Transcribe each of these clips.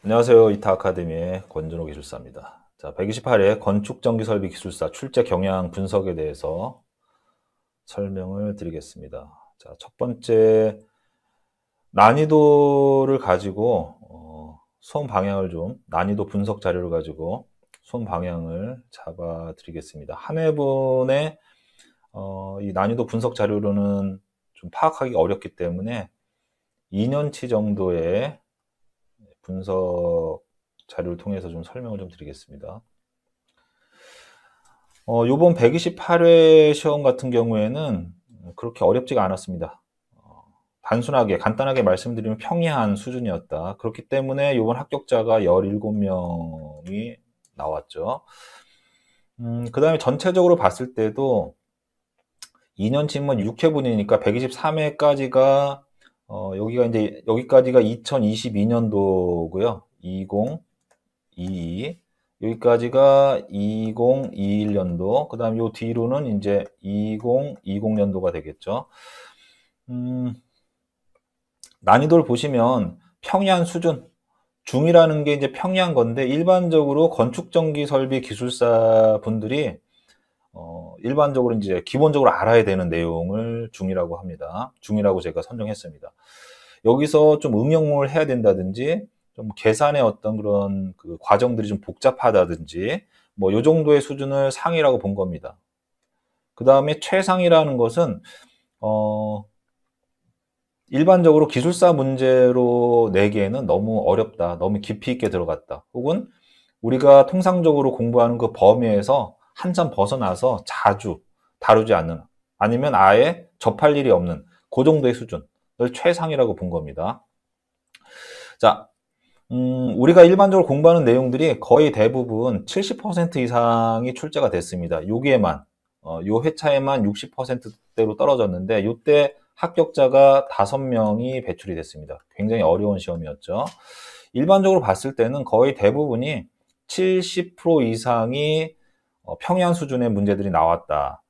안녕하세요. 이타 아카데미의 권준호 기술사입니다. 자, 128회 건축전기설비 기술사 출제 경향 분석에 대해서 설명을 드리겠습니다. 자, 첫 번째 난이도를 가지고 수험 방향을 좀 난이도 분석 자료를 가지고 수험 방향을 잡아 드리겠습니다. 한 회분의 이 난이도 분석 자료로는 좀 파악하기 어렵기 때문에 2년치 정도의 분석 자료를 통해서 좀 설명을 좀 드리겠습니다. 요번 128회 시험 같은 경우에는 그렇게 어렵지가 않았습니다. 단순하게, 간단하게 말씀드리면 평이한 수준이었다. 그렇기 때문에 요번 합격자가 17명이 나왔죠. 그 다음에 전체적으로 봤을 때도 2년치면 6회분이니까 123회까지가 여기까지가 2022년도고요. 2022 여기까지가 2021년도, 그 다음 요 뒤로는 이제 2020년도가 되겠죠. 난이도를 보시면 평이한 수준, 중이라는 게 이제 평이한 건데, 일반적으로 건축전기 설비 기술사 분들이 일반적으로 이제 기본적으로 알아야 되는 내용을 중이라고 합니다. 중이라고 제가 선정했습니다. 여기서 좀 응용을 해야 된다든지, 좀 계산의 어떤 그런 그 과정들이 좀 복잡하다든지, 뭐 요 정도의 수준을 상이라고 본 겁니다. 그 다음에 최상이라는 것은 일반적으로 기술사 문제로 내기에는 너무 어렵다, 너무 깊이 있게 들어갔다, 혹은 우리가 통상적으로 공부하는 그 범위에서 한참 벗어나서 자주 다루지 않는, 아니면 아예 접할 일이 없는 그 정도의 수준을 최상이라고 본 겁니다. 자, 우리가 일반적으로 공부하는 내용들이 거의 대부분 70% 이상이 출제가 됐습니다. 여기에만, 요 회차에만 60%대로 떨어졌는데, 요때 합격자가 5명이 배출이 됐습니다. 굉장히 어려운 시험이었죠. 일반적으로 봤을 때는 거의 대부분이 70% 이상이 평이한 수준의 문제들이 나왔다.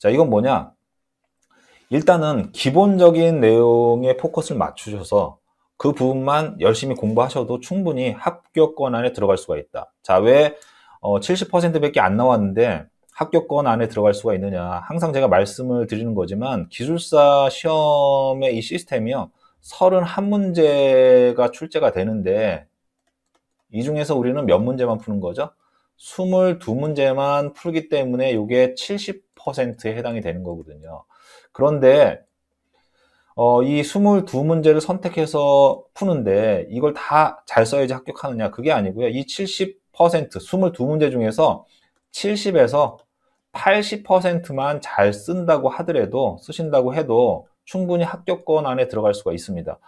자, 이건 뭐냐? 일단은 기본적인 내용에 포커스를 맞추셔서 그 부분만 열심히 공부하셔도 충분히 합격권 안에 들어갈 수가 있다. 자, 왜 70%밖에 안 나왔는데 합격권 안에 들어갈 수가 있느냐? 항상 제가 말씀을 드리는 거지만 기술사 시험의 이 시스템이요, 31문제가 출제가 되는데 이 중에서 우리는 몇 문제만 푸는 거죠? 22문제만 풀기 때문에 이게 70%에 해당이 되는 거거든요. 그런데 이 22문제를 선택해서 푸는데 이걸 다 잘 써야지 합격하느냐? 그게 아니고요. 이 70%, 22문제 중에서 70에서 80%만 잘 쓴다고 하더라도, 쓰신다고 해도 충분히 합격권 안에 들어갈 수가 있습니다.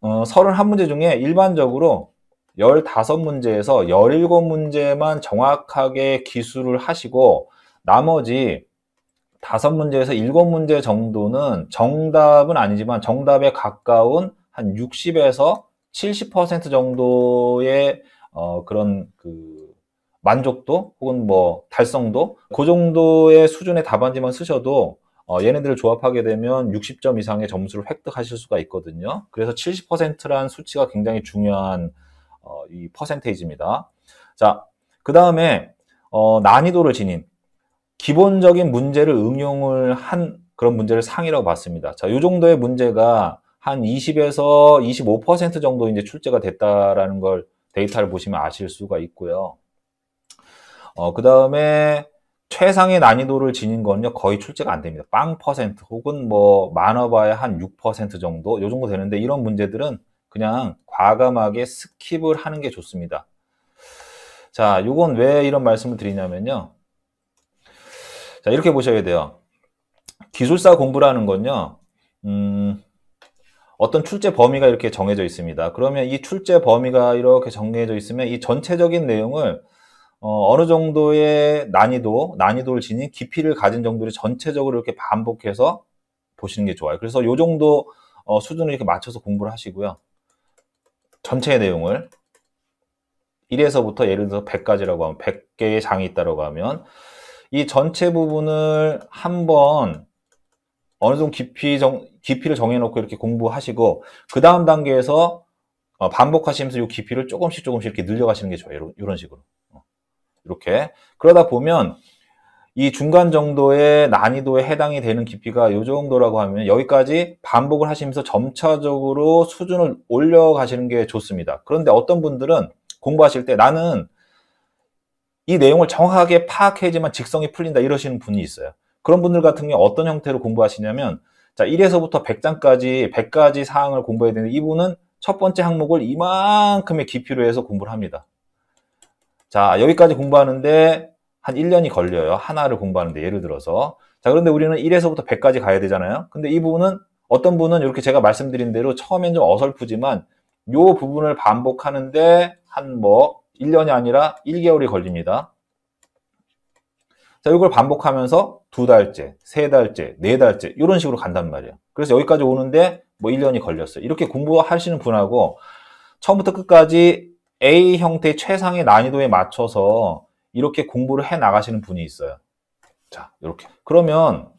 31문제 중에 일반적으로 15문제에서 17문제만 정확하게 기술을 하시고, 나머지 5문제에서 7문제 정도는 정답은 아니지만 정답에 가까운 한 60에서 70% 정도의 그런 그 만족도 혹은 뭐 달성도, 그 정도의 수준의 답안지만 쓰셔도 얘네들을 조합하게 되면 60점 이상의 점수를 획득하실 수가 있거든요. 그래서 70%란 수치가 굉장히 중요한 이 퍼센테이지입니다. 자, 그 다음에 난이도를 지닌 기본적인 문제를 응용을 한 그런 문제를 상이라고 봤습니다. 자, 이 정도의 문제가 한 20에서 25% 정도 이제 출제가 됐다라는 걸 데이터를 보시면 아실 수가 있고요. 그 다음에 최상의 난이도를 지닌 건요, 거의 출제가 안 됩니다. 0% 혹은 뭐 많아봐야 한 6% 정도, 요 정도 되는데, 이런 문제들은 그냥 과감하게 스킵을 하는 게 좋습니다. 자, 요건 왜 이런 말씀을 드리냐면요. 자, 이렇게 보셔야 돼요. 기술사 공부라는 건요, 어떤 출제 범위가 이렇게 정해져 있습니다. 그러면 이 출제 범위가 이렇게 정해져 있으면 이 전체적인 내용을 어느 정도의 난이도를 지닌 깊이를 가진 정도를 전체적으로 이렇게 반복해서 보시는 게 좋아요. 그래서 이 정도 수준을 이렇게 맞춰서 공부를 하시고요. 전체 내용을 1에서부터 예를 들어서 100까지라고 하면, 100개의 장이 있다고 하면 이 전체 부분을 한번 어느 정도 깊이를 정해놓고 이렇게 공부하시고, 그 다음 단계에서 반복하시면서 이 깊이를 조금씩 이렇게 늘려가시는 게 좋아요. 이런 식으로. 이렇게. 그러다 보면 이 중간 정도의 난이도에 해당이 되는 깊이가 이 정도라고 하면 여기까지 반복을 하시면서 점차적으로 수준을 올려가시는 게 좋습니다. 그런데 어떤 분들은 공부하실 때 나는 이 내용을 정확하게 파악해야지만 직성이 풀린다 이러시는 분이 있어요. 그런 분들 같은 경우 어떤 형태로 공부하시냐면 자 1에서부터 100장까지 100가지 사항을 공부해야 되는데 이분은 첫 번째 항목을 이만큼의 깊이로 해서 공부를 합니다. 자 여기까지 공부하는데 한 1년이 걸려요. 하나를 공부하는데 예를 들어서 자 그런데 우리는 1에서부터 100까지 가야 되잖아요. 근데 이 부분은 어떤 분은 이렇게 제가 말씀드린 대로 처음엔 좀 어설프지만 이 부분을 반복하는데 한 1년이 아니라 1개월이 걸립니다. 자, 이걸 반복하면서 2달째, 3달째, 4달째 이런 식으로 간단 말이에요. 그래서 여기까지 오는데 1년이 걸렸어요. 이렇게 공부하시는 분하고 처음부터 끝까지 A 형태의 최상의 난이도에 맞춰서 이렇게 공부를 해 나가시는 분이 있어요. 자, 이렇게. 그러면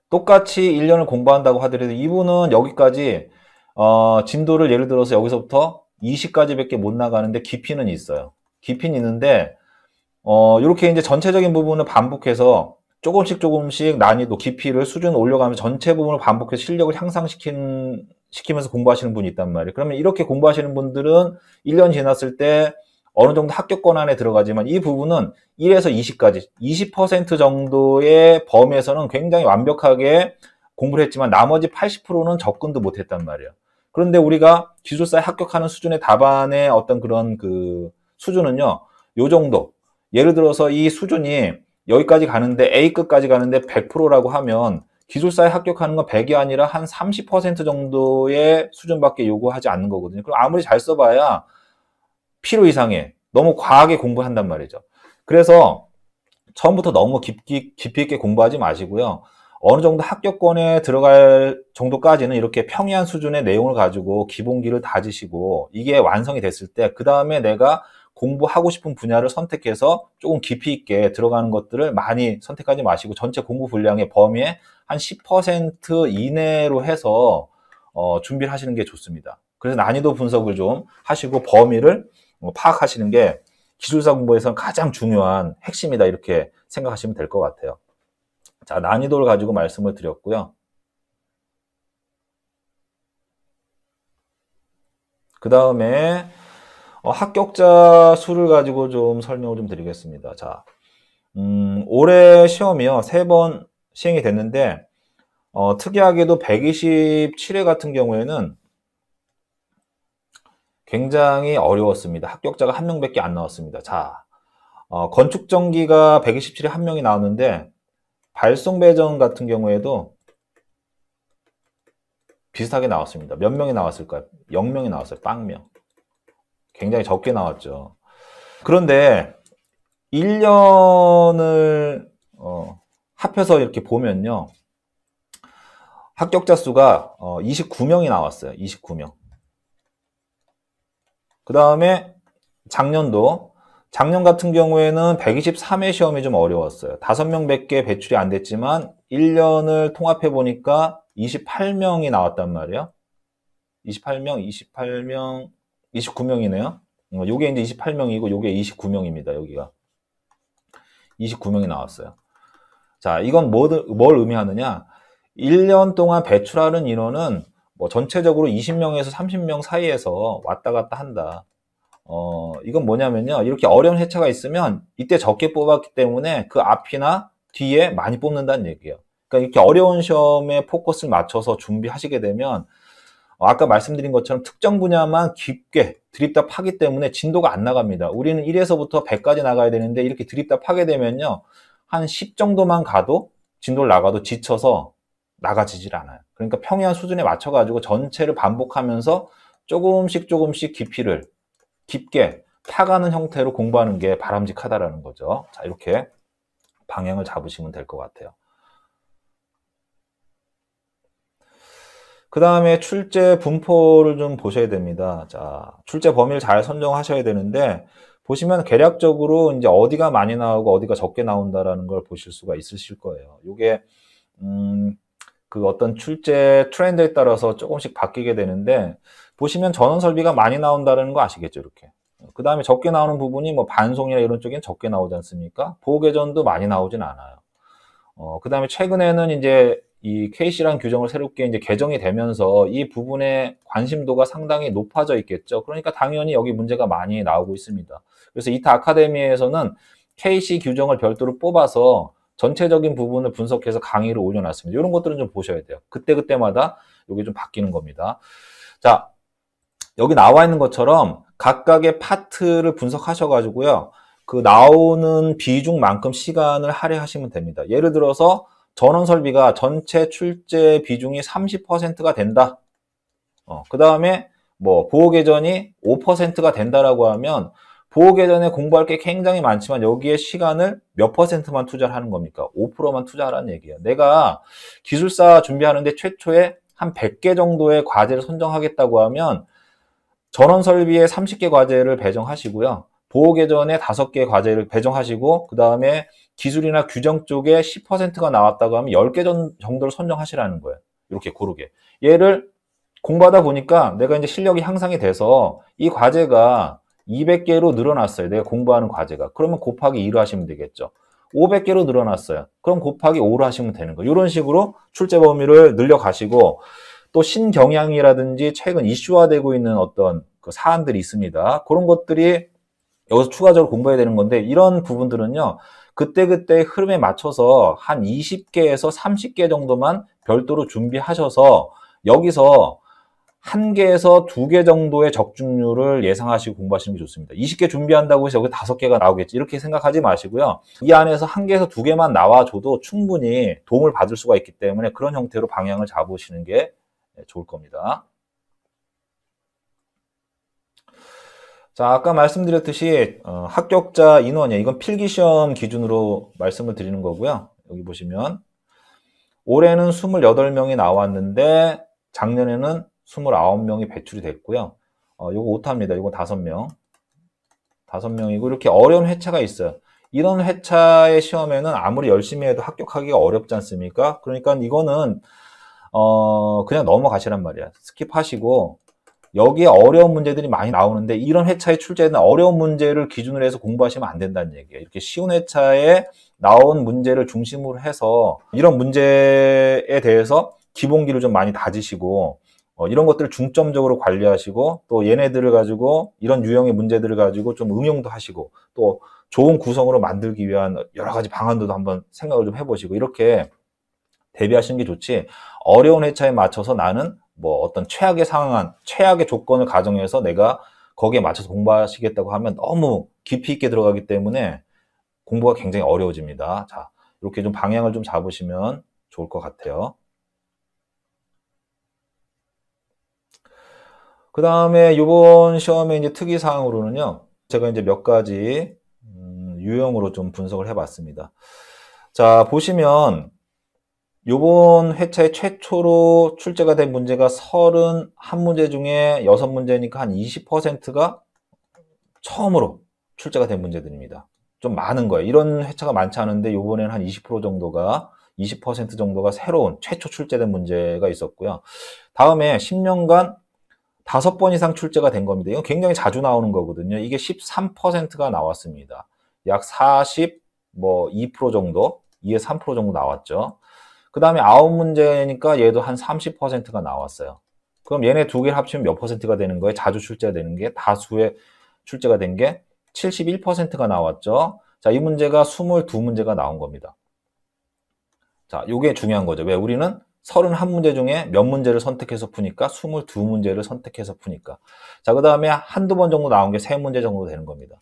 똑같이 1년을 공부한다고 하더라도 이분은 여기까지 진도를 예를 들어서 여기서부터 20까지밖에 못 나가는데 깊이는 있어요. 깊이는 있는데 이렇게 이제 전체적인 부분을 반복해서 조금씩 난이도 깊이를 수준을 올려가면서 전체 부분을 반복해서 실력을 향상시키면서 공부하시는 분이 있단 말이에요. 그러면 이렇게 공부하시는 분들은 1년 지났을 때 어느 정도 합격권 안에 들어가지만 이 부분은 1에서 20까지 20% 정도의 범위에서는 굉장히 완벽하게 공부를 했지만 나머지 80%는 접근도 못했단 말이에요. 그런데 우리가 기술사에 합격하는 수준의 답안의 어떤 그런 그 수준은요, 요 정도. 예를 들어서 이 수준이 여기까지 가는데 A급까지 가는데 100%라고 하면 기술사에 합격하는 건 100이 아니라 한 30% 정도의 수준밖에 요구하지 않는 거거든요. 그럼 아무리 잘 써봐야 필요 이상의 너무 과하게 공부한단 말이죠. 그래서 처음부터 너무 깊이 있게 공부하지 마시고요. 어느 정도 합격권에 들어갈 정도까지는 이렇게 평이한 수준의 내용을 가지고 기본기를 다지시고 이게 완성이 됐을 때 그 다음에 내가 공부하고 싶은 분야를 선택해서 조금 깊이 있게 들어가는 것들을 많이 선택하지 마시고 전체 공부 분량의 범위의 한 10% 이내로 해서 준비를 하시는 게 좋습니다. 그래서 난이도 분석을 좀 하시고 범위를 파악하시는 게 기술사 공부에서는 가장 중요한 핵심이다 이렇게 생각하시면 될 것 같아요. 자, 난이도를 가지고 말씀을 드렸고요. 그 다음에 합격자 수를 가지고 좀 설명을 좀 드리겠습니다. 자, 올해 시험이요. 3번 시행이 됐는데 특이하게도 127회 같은 경우에는 굉장히 어려웠습니다. 합격자가 한 명밖에 안 나왔습니다. 자, 건축전기가 127에 한 명이 나왔는데 발송배전 같은 경우에도 비슷하게 나왔습니다. 몇 명이 나왔을까요? 0명이 나왔어요. 0명. 굉장히 적게 나왔죠. 그런데 1년을 합해서 이렇게 보면요. 합격자 수가 29명이 나왔어요. 29명. 그 다음에 작년 같은 경우에는 123회 시험이 좀 어려웠어요. 5명밖에 배출이 안 됐지만 1년을 통합해 보니까 28명이 나왔단 말이에요. 28명, 29명이네요. 요게 이제 28명이고 요게 29명입니다. 여기가 29명이 나왔어요. 자, 이건 뭘 의미하느냐? 1년 동안 배출하는 인원은 전체적으로 20명에서 30명 사이에서 왔다 갔다 한다. 이건 뭐냐면요. 이렇게 어려운 회차가 있으면 이때 적게 뽑았기 때문에 그 앞이나 뒤에 많이 뽑는다는 얘기예요. 그러니까 이렇게 어려운 시험에 포커스를 맞춰서 준비하시게 되면 아까 말씀드린 것처럼 특정 분야만 깊게 드립답 하기 때문에 진도가 안 나갑니다. 우리는 1에서부터 100까지 나가야 되는데 이렇게 드립답 하게 되면요. 한 10 정도만 가도 진도를 나가도 지쳐서 나가지질 않아요. 그러니까 평이한 수준에 맞춰가지고 전체를 반복하면서 조금씩 깊이를 깊게 파가는 형태로 공부하는 게 바람직하다라는 거죠. 자, 이렇게 방향을 잡으시면 될 것 같아요. 그 다음에 출제 분포를 좀 보셔야 됩니다. 자, 출제 범위를 잘 선정하셔야 되는데, 보시면 계략적으로 이제 어디가 많이 나오고 어디가 적게 나온다라는 걸 보실 수가 있으실 거예요. 요게, 그 어떤 출제 트렌드에 따라서 조금씩 바뀌게 되는데, 보시면 전원 설비가 많이 나온다는 거 아시겠죠, 이렇게. 그 다음에 적게 나오는 부분이 뭐 반송이나 이런 쪽엔 적게 나오지 않습니까? 보호개전도 많이 나오진 않아요. 그 다음에 최근에는 이제 이 KC라는 규정을 새롭게 이제 개정이 되면서 이 부분에 관심도가 상당히 높아져 있겠죠. 그러니까 당연히 여기 문제가 많이 나오고 있습니다. 그래서 이타 아카데미에서는 KC 규정을 별도로 뽑아서 전체적인 부분을 분석해서 강의를 올려놨습니다. 이런 것들은 좀 보셔야 돼요. 그때그때마다 이게 좀 바뀌는 겁니다. 자, 여기 나와 있는 것처럼 각각의 파트를 분석하셔가지고요. 그 나오는 비중만큼 시간을 할애하시면 됩니다. 예를 들어서 전원 설비가 전체 출제 비중이 30%가 된다. 그 다음에 뭐 보호개전이 5%가 된다라고 하면 보호개전에 공부할 게 굉장히 많지만 여기에 시간을 몇 %만 투자를 하는 겁니까? 5%만 투자하라는 얘기예요. 내가 기술사 준비하는데 최초에 한 100개 정도의 과제를 선정하겠다고 하면 전원 설비에 30개 과제를 배정하시고요. 보호개전에 5개 과제를 배정하시고 그 다음에 기술이나 규정 쪽에 10%가 나왔다고 하면 10개 정도를 선정하시라는 거예요. 이렇게 고르게. 얘를 공부하다 보니까 내가 이제 실력이 향상이 돼서 이 과제가 200개로 늘어났어요. 내가 공부하는 과제가. 그러면 곱하기 2로 하시면 되겠죠. 500개로 늘어났어요. 그럼 곱하기 5로 하시면 되는 거예요. 이런 식으로 출제 범위를 늘려가시고 또 신경향이라든지 최근 이슈화되고 있는 어떤 그 사안들이 있습니다. 그런 것들이 여기서 추가적으로 공부해야 되는 건데 이런 부분들은요. 그때그때 흐름에 맞춰서 한 20개에서 30개 정도만 별도로 준비하셔서 여기서 1개에서 2개 정도의 적중률을 예상하시고 공부하시는 게 좋습니다. 20개 준비한다고 해서 여기 5개가 나오겠지 이렇게 생각하지 마시고요. 이 안에서 1개에서 2개만 나와줘도 충분히 도움을 받을 수가 있기 때문에 그런 형태로 방향을 잡으시는 게 좋을 겁니다. 자, 아까 말씀드렸듯이 합격자 인원이에요. 이건 필기시험 기준으로 말씀을 드리는 거고요. 여기 보시면 올해는 28명이 나왔는데 작년에는 29명이 배출이 됐고요. 요거 오타입니다. 요거 5명. 5명이고 이렇게 어려운 회차가 있어요. 이런 회차의 시험에는 아무리 열심히 해도 합격하기가 어렵지 않습니까? 그러니까 이거는 그냥 넘어가시란 말이야. 스킵하시고 여기에 어려운 문제들이 많이 나오는데 이런 회차에 출제된 어려운 문제를 기준으로 해서 공부하시면 안 된다는 얘기예요. 이렇게 쉬운 회차에 나온 문제를 중심으로 해서 이런 문제에 대해서 기본기를 좀 많이 다지시고 이런 것들을 중점적으로 관리하시고 또 얘네들을 가지고 이런 유형의 문제들을 가지고 좀 응용도 하시고 또 좋은 구성으로 만들기 위한 여러 가지 방안도 한번 생각을 좀 해보시고 이렇게 대비하시는 게 좋지 어려운 회차에 맞춰서 나는 뭐 어떤 최악의 상황, 최악의 조건을 가정해서 내가 거기에 맞춰서 공부하시겠다고 하면 너무 깊이 있게 들어가기 때문에 공부가 굉장히 어려워집니다. 자, 이렇게 좀 방향을 좀 잡으시면 좋을 것 같아요. 그 다음에 이번 시험의 이제 특이사항으로는요, 제가 이제 몇 가지 유형으로 좀 분석을 해봤습니다. 자, 보시면 요번 회차에 최초로 출제가 된 문제가 31문제 중에 6문제니까 한 20%가 처음으로 출제가 된 문제들입니다. 좀 많은 거예요. 이런 회차가 많지 않은데 요번에는 한 20% 정도가 20% 정도가 새로운 최초 출제된 문제가 있었고요. 다음에 10년간 5번 이상 출제가 된 겁니다. 이건 굉장히 자주 나오는 거거든요. 이게 13%가 나왔습니다. 약 42% 정도, 2에 3% 정도 나왔죠. 그 다음에 9문제니까 얘도 한 30%가 나왔어요. 그럼 얘네 두 개를 합치면 몇 %가 되는 거예요? 자주 출제가 되는 게 다수의 출제가 된 게 71%가 나왔죠. 자, 이 문제가 22문제가 나온 겁니다. 자, 요게 중요한 거죠. 왜? 우리는 31문제 중에 몇 문제를 선택해서 푸니까 22문제를 선택해서 푸니까. 자, 그 다음에 한두 번 정도 나온 게 3문제 정도 되는 겁니다.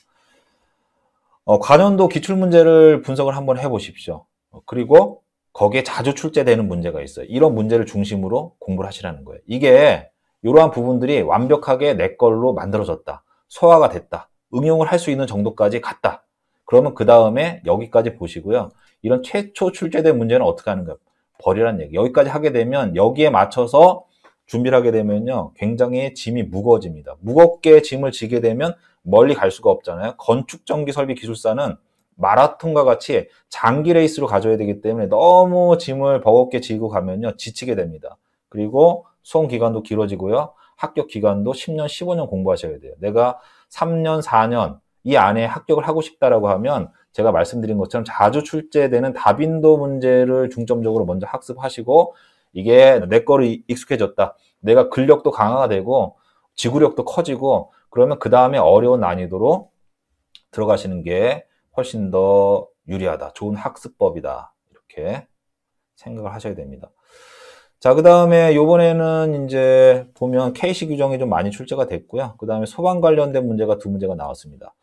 관연도 기출문제를 분석을 한번 해보십시오. 그리고 거기에 자주 출제되는 문제가 있어요. 이런 문제를 중심으로 공부를 하시라는 거예요. 이게 이러한 부분들이 완벽하게 내 걸로 만들어졌다. 소화가 됐다. 응용을 할 수 있는 정도까지 갔다. 그러면 그 다음에 여기까지 보시고요. 이런 최초 출제된 문제는 어떻게 하는가? 버리라는 얘기. 여기까지 하게 되면 여기에 맞춰서 준비를 하게 되면요. 굉장히 짐이 무거워집니다. 무겁게 짐을 지게 되면 멀리 갈 수가 없잖아요. 건축전기 설비 기술사는 마라톤과 같이 장기 레이스로 가져야 되기 때문에 너무 짐을 버겁게 지고 가면요. 지치게 됩니다. 그리고 수험 기간도 길어지고요. 합격 기간도 10년, 15년 공부하셔야 돼요. 내가 3년, 4년 이 안에 합격을 하고 싶다라고 하면 제가 말씀드린 것처럼 자주 출제되는 다빈도 문제를 중점적으로 먼저 학습하시고 이게 내 거로 익숙해졌다. 내가 근력도 강화가 되고 지구력도 커지고 그러면 그 다음에 어려운 난이도로 들어가시는 게 훨씬 더 유리하다. 좋은 학습법이다. 이렇게 생각을 하셔야 됩니다. 자, 그 다음에 요번에는 이제 보면 KC 규정이 좀 많이 출제가 됐고요. 그 다음에 소방 관련된 문제가 두 문제가 나왔습니다.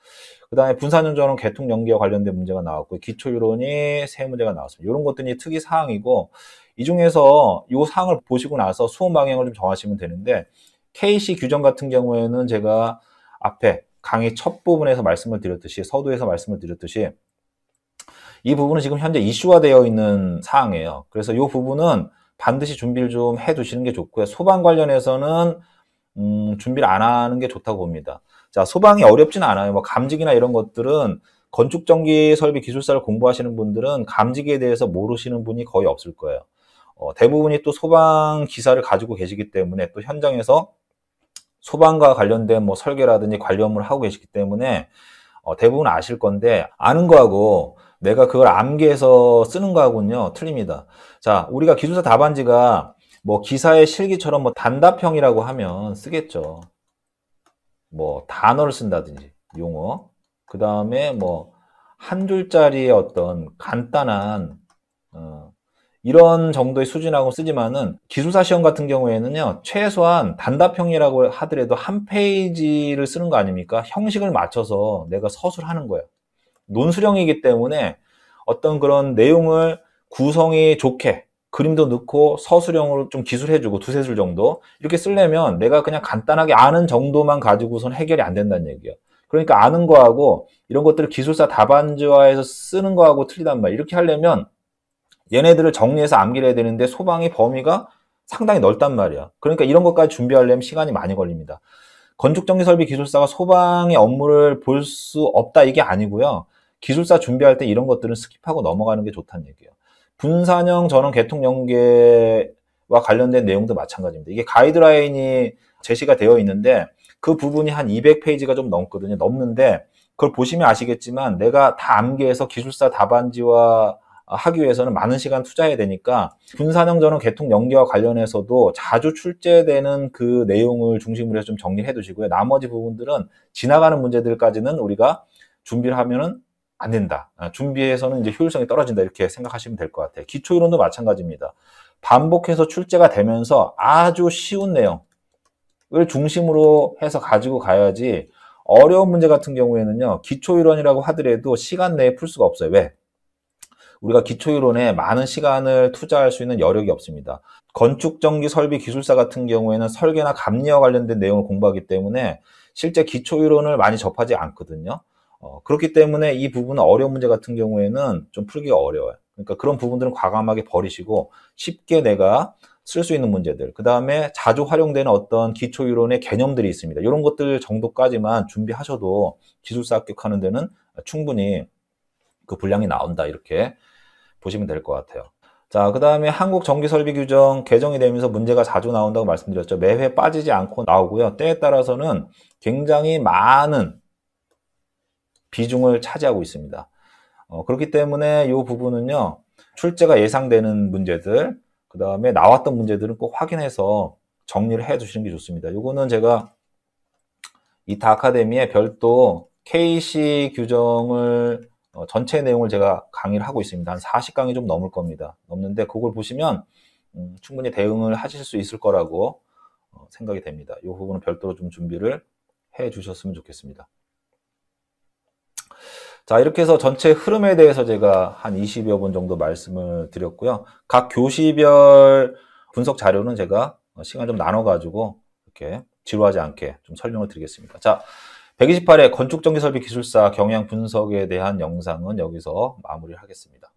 그 다음에 분산연전원 개통 연기와 관련된 문제가 나왔고 기초이론이 세 문제가 나왔습니다. 이런 것들이 특이 사항이고 이 중에서 이 사항을 보시고 나서 수험 방향을 좀 정하시면 되는데 KC 규정 같은 경우에는 제가 앞에 강의 첫 부분에서 말씀을 드렸듯이 서두에서 말씀을 드렸듯이 이 부분은 지금 현재 이슈화되어 있는 사항이에요. 그래서 이 부분은 반드시 준비를 좀 해 두시는 게 좋고요. 소방 관련해서는 준비를 안 하는 게 좋다고 봅니다. 자, 소방이 어렵진 않아요. 뭐 감지기나 이런 것들은 건축전기 설비 기술사를 공부하시는 분들은 감지기에 대해서 모르시는 분이 거의 없을 거예요. 대부분이 또 소방 기사를 가지고 계시기 때문에 또 현장에서 소방과 관련된 뭐 설계라든지 관련을 하고 계시기 때문에 대부분 아실 건데 아는 거하고 내가 그걸 암기해서 쓰는 거하고는요 틀립니다. 자, 우리가 기술사 답안지가 뭐 기사의 실기처럼 뭐 단답형이라고 하면 쓰겠죠. 뭐 단어를 쓴다든지 용어, 그 다음에 뭐 한 줄짜리의 어떤 간단한 이런 정도의 수준하고 쓰지만은 기술사 시험 같은 경우에는요 최소한 단답형이라고 하더라도 한 페이지를 쓰는 거 아닙니까? 형식을 맞춰서 내가 서술하는 거예요. 논술형이기 때문에 어떤 그런 내용을 구성이 좋게 그림도 넣고 서술형으로 좀 기술해주고 두세 줄 정도 이렇게 쓰려면 내가 그냥 간단하게 아는 정도만 가지고선 해결이 안 된다는 얘기예요. 그러니까 아는 거하고 이런 것들을 기술사 답안지화해서 쓰는 거하고 틀리단 말이에요. 이렇게 하려면 얘네들을 정리해서 암기를 해야 되는데 소방의 범위가 상당히 넓단 말이야. 그러니까 이런 것까지 준비하려면 시간이 많이 걸립니다. 건축전기설비기술사가 소방의 업무를 볼 수 없다 이게 아니고요. 기술사 준비할 때 이런 것들은 스킵하고 넘어가는 게 좋다는 얘기예요. 분산형 전원 개통 연계와 관련된 내용도 마찬가지입니다. 이게 가이드라인이 제시가 되어 있는데 그 부분이 한 200페이지가 좀 넘거든요. 넘는데 그걸 보시면 아시겠지만 내가 다 암기해서 기술사 답안지와 하기 위해서는 많은 시간 투자해야 되니까 분산형 전원 개통 연계와 관련해서도 자주 출제되는 그 내용을 중심으로 해서 좀 정리를 해 두시고요. 나머지 부분들은 지나가는 문제들까지는 우리가 준비를 하면은 안 된다. 준비해서는 이제 효율성이 떨어진다. 이렇게 생각하시면 될 것 같아요. 기초이론도 마찬가지입니다. 반복해서 출제가 되면서 아주 쉬운 내용을 중심으로 해서 가지고 가야지 어려운 문제 같은 경우에는요. 기초이론이라고 하더라도 시간 내에 풀 수가 없어요. 왜? 우리가 기초이론에 많은 시간을 투자할 수 있는 여력이 없습니다. 건축전기 설비 기술사 같은 경우에는 설계나 감리와 관련된 내용을 공부하기 때문에 실제 기초이론을 많이 접하지 않거든요. 그렇기 때문에 이 부분은 어려운 문제 같은 경우에는 좀 풀기가 어려워요. 그러니까 그런 부분들은 과감하게 버리시고 쉽게 내가 쓸 수 있는 문제들, 그 다음에 자주 활용되는 어떤 기초이론의 개념들이 있습니다. 이런 것들 정도까지만 준비하셔도 기술사 합격하는 데는 충분히 그 분량이 나온다. 이렇게 보시면 될 것 같아요. 자, 그 다음에 한국전기설비규정 개정이 되면서 문제가 자주 나온다고 말씀드렸죠. 매회 빠지지 않고 나오고요. 때에 따라서는 굉장히 많은 비중을 차지하고 있습니다. 그렇기 때문에 이 부분은요. 출제가 예상되는 문제들, 그 다음에 나왔던 문제들은 꼭 확인해서 정리를 해 두시는 게 좋습니다. 이거는 제가 이타 아카데미에 별도 KC 규정을 전체 내용을 제가 강의를 하고 있습니다. 한 40강이 좀 넘을 겁니다. 넘는데 그걸 보시면 충분히 대응을 하실 수 있을 거라고 생각이 됩니다. 이 부분은 별도로 좀 준비를 해 주셨으면 좋겠습니다. 자, 이렇게 해서 전체 흐름에 대해서 제가 한 20여 분 정도 말씀을 드렸고요. 각 교시별 분석 자료는 제가 시간 좀 나눠가지고 이렇게 지루하지 않게 좀 설명을 드리겠습니다. 자, 128회 건축전기설비기술사 경향 분석에 대한 영상은 여기서 마무리를 하겠습니다.